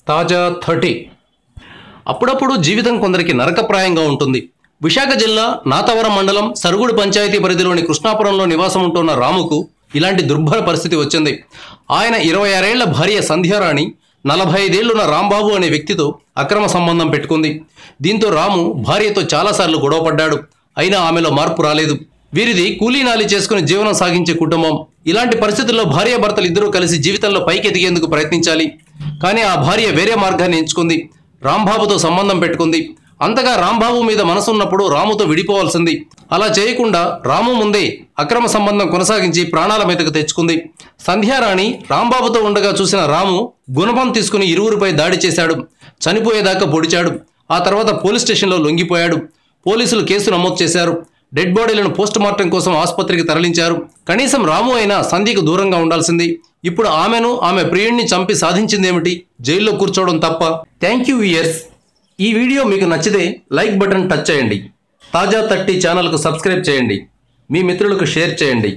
తాజా 30. అప్పుడప్పుడు జీవితం కొందరికి నరకప్రాయంగా ఉంటుంది. విశాఖ జిల్లా నాతవరం మండలం సరుగుడు పంచాయతీ పరిధిలోని కృష్ణాపురంలో నివాసం ఉంటున్న రాముకు ఇలాంటి దుర్భర పరిస్థితి వచ్చింది. ఆయన 26 ఏళ్ల భార్య సంధ్యారాణి 45 ఏళ్లున్న రాంబాబు అనే వ్యక్తితో అక్రమ సంబంధం పెట్టుకుంది. దీంతో రాము భార్యతో చాలాసార్లు గొడవపడ్డాడు. అయినా ఆమెలో మార్పు రాలేదు. వీరిది కూలీనాలి చేసుకుని జీవనం సాగించే కుటుంబం. ఇలాంటి పరిస్థితుల్లో భార్యాభర్తలు ఇద్దరూ కలిసి జీవితంలో పైకి ఎదిగేందుకు ప్రయత్నించాలి. కానీ ఆ భార్య వేరే మార్గాన్ని ఎంచుకుంది. రాంబాబుతో సంబంధం పెట్టుకుంది. అంతగా రాంబాబు మీద మనసున్నప్పుడు రాముతో విడిపోవాల్సింది. అలా చేయకుండా రాము ముందే అక్రమ సంబంధం కొనసాగించి ప్రాణాల మీదకు తెచ్చుకుంది. సంధ్యారాణి రాంబాబుతో ఉండగా చూసిన రాము గుణపం తీసుకుని ఇరువురిపై దాడి చేశాడు. చనిపోయేదాకా పొడిచాడు. ఆ తర్వాత పోలీస్ స్టేషన్లో లొంగిపోయాడు. పోలీసులు కేసు నమోదు చేశారు. డెడ్ బాడీలను పోస్టుమార్టం కోసం ఆసుపత్రికి తరలించారు. కనీసం రాము అయినా సంధ్యకు దూరంగా ఉండాల్సింది. ఇప్పుడు ఆమెను ఆమె ప్రియుణ్ణి చంపి సాధించిందేమిటి? జైల్లో కూర్చోవడం తప్ప. Thank you viewers. ఈ వీడియో మీకు నచ్చితే లైక్ బటన్ టచ్ చేయండి. తాజా 30 ఛానల్కు సబ్స్క్రైబ్ చేయండి. మీ మిత్రులకు షేర్ చేయండి.